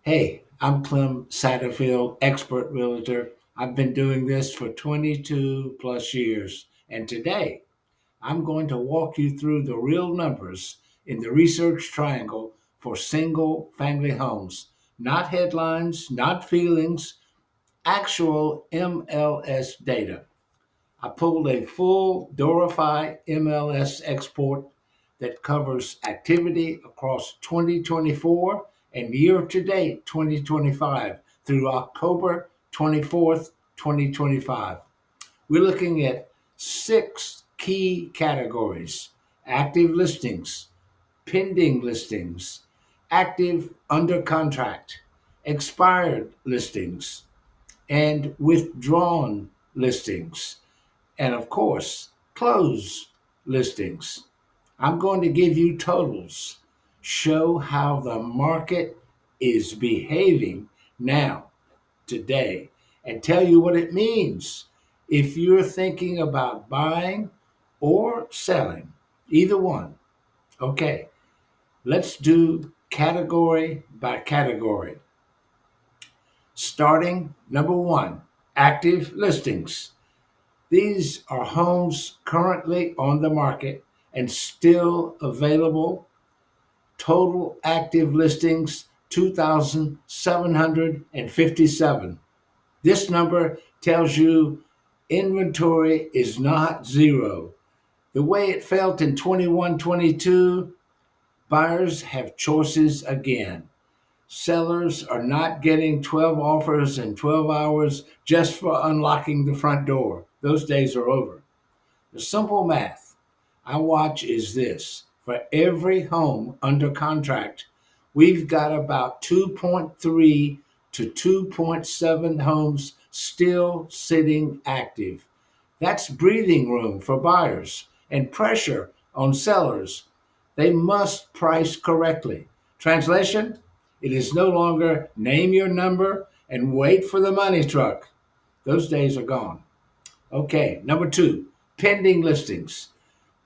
Hey, I'm Clem Satterfield, expert realtor. I've been doing this for 22 plus years. And today I'm going to walk you through the real numbers in the research triangle for single family homes. Not headlines, not feelings, actual MLS data. I pulled a full Dorify MLS export that covers activity across 2024 and year to date 2025 through October 24th, 2025. We're looking at six key categories: active listings, pending listings, active under contract, expired listings, and withdrawn listings, and of course, close listings. I'm going to give you totals, show how the market is behaving now, today, and tell you what it means if you're thinking about buying or selling, either one. Okay, let's do category by category. Starting number one, active listings. These are homes currently on the market and still available. Total active listings 2,757. This number tells you inventory is not zero. The way it felt in 21, 22, buyers have choices again. Sellers are not getting 12 offers in 12 hours just for unlocking the front door. Those days are over. The simple math I watch is this: for every home under contract, we've got about 2.3 to 2.7 homes still sitting active. That's breathing room for buyers and pressure on sellers. They must price correctly. Translation: it is no longer name your number and wait for the money truck. Those days are gone. Okay, number two, pending listings.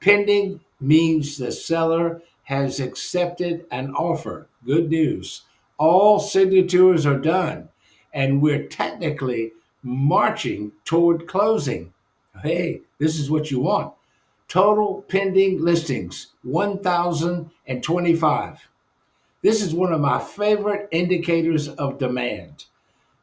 Pending means the seller has accepted an offer. Good news. All signatures are done, and we're technically marching toward closing. Hey, this is what you want. Total pending listings 1,025. This is one of my favorite indicators of demand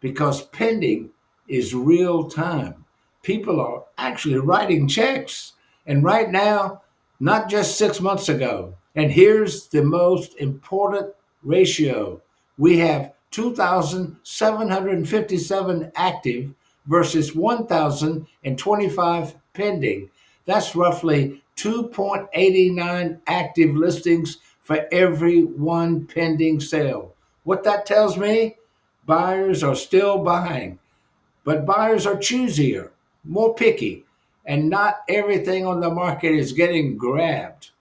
because pending is real time. People are actually writing checks. And right now, not just 6 months ago. And here's the most important ratio: we have 2,757 active versus 1,025 pending. That's roughly 2.89 active listings for every one pending sale. What that tells me: buyers are still buying, but buyers are choosier, more picky, and not everything on the market is getting grabbed.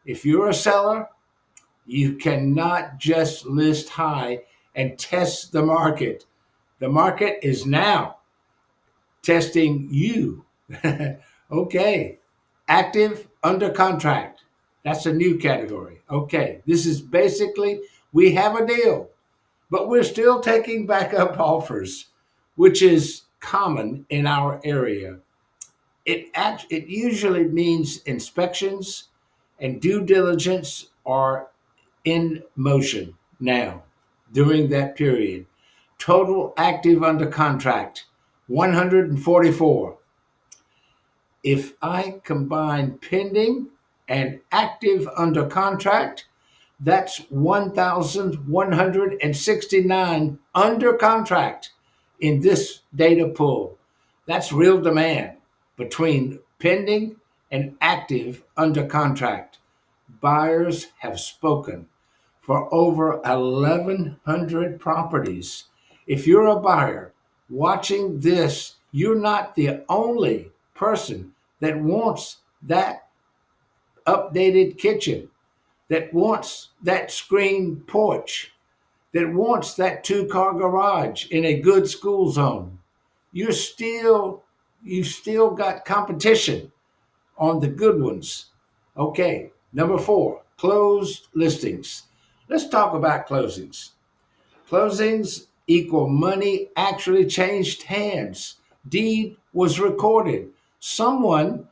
If you're a seller, you cannot just list high and test the market. The market is now testing you. Okay, active under contract. That's a new category. Okay, this is basically we have a deal, but we're still taking backup offers, which is common in our area. It usually means inspections and due diligence are in motion now during that period. Total active under contract 144. If I combine pending and active under contract, that's 1,169 under contract in this data pool. That's real demand between pending and active under contract. Buyers have spoken for over 1,100 properties. If you're a buyer watching this, you're not the only person that wants that updated kitchen, that wants that screened porch, that wants that two-car garage in a good school zone. You're still you've still got competition on the good ones. Okay, number four, closed listings. Let's talk about closings. Closings equal money actually changed hands. Deed was recorded. Someone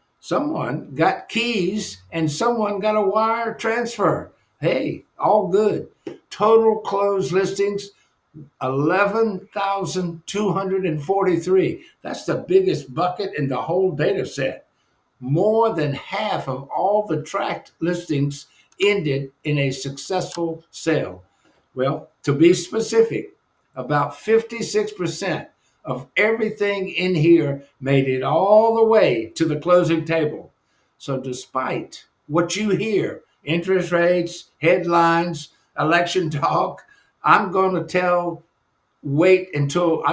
got keys and someone got a wire transfer. Hey, all good. Total closed listings 11,243. That's the biggest bucket in the whole data set. More than half of all the tracked listings ended in a successful sale. Well, to be specific, about 56% of everything in here made it all the way to the closing table. So, despite what you hear, interest rates, headlines, election talk, I'm going to tell I'm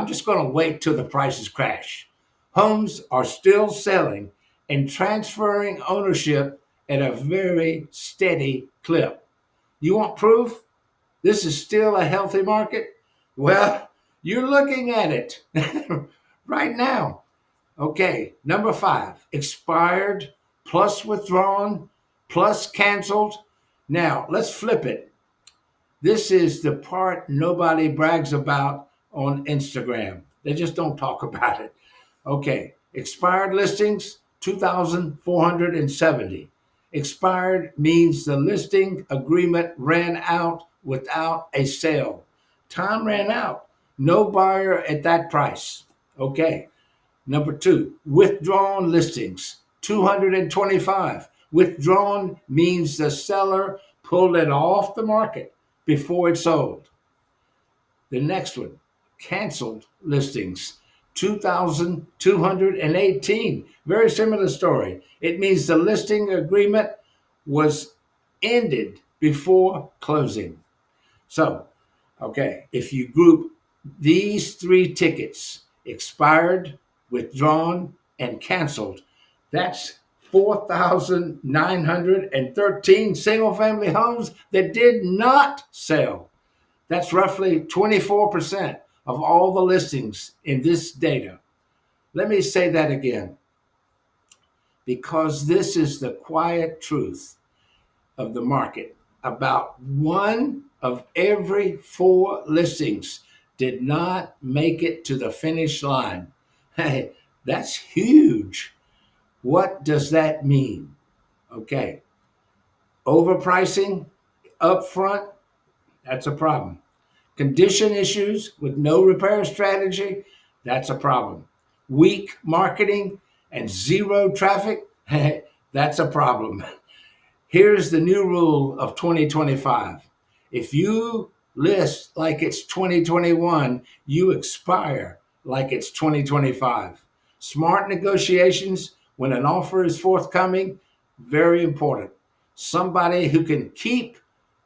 just going to wait till the prices crash. Homes are still selling and transferring ownership at a very steady clip. You want proof? This is still a healthy market? Well, you're looking at it right now. Okay, number 5, expired plus withdrawn plus canceled. Now, let's flip it. This is the part nobody brags about on Instagram. They just don't talk about it. Okay, expired listings 2,470. Expired means the listing agreement ran out without a sale. Time ran out. No buyer at that price. Okay. Number 2, withdrawn listings 225. Withdrawn means the seller pulled it off the market before it sold. The next one, canceled listings 2,218. Very similar story. It means the listing agreement was ended before closing. So, okay, if you group these 3 tickets, expired, withdrawn, and canceled, that's 4,913 single family homes that did not sell. That's roughly 24% of all the listings in this data. Let me say that again, because this is the quiet truth of the market. About 1 of every 4 listings did not make it to the finish line. Hey, that's huge. What does that mean? Okay, overpricing upfront, that's a problem. Condition issues with no repair strategy, that's a problem. Weak marketing and zero traffic, that's a problem. Here's the new rule of 2025. If you list like it's 2021, you expire like it's 2025. Smart negotiations when an offer is forthcoming, very important. Somebody who can keep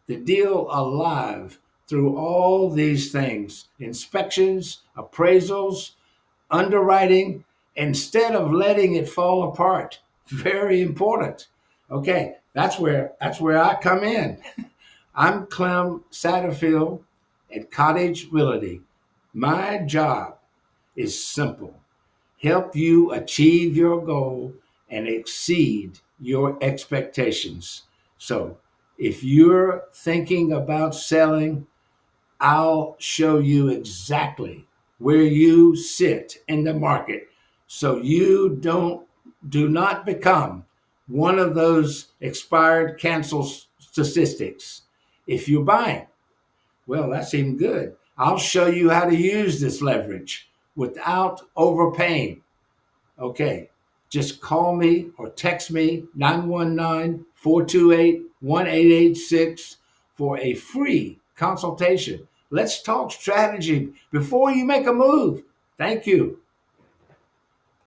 the deal alive through all these things, inspections, appraisals, underwriting, instead of letting it fall apart. Very important. Okay, that's where I come in. I'm Clem Satterfield at Cottage Realty. My job is simple. Help you achieve your goal and exceed your expectations. So, if you're thinking about selling, I'll show you exactly where you sit in the market so you do not become one of those expired cancel statistics. If you're buying, well, that's even good. I'll show you how to use this leverage without overpaying. Okay, just call me or text me 919-428-1886 for a free consultation. Let's talk strategy before you make a move. Thank you.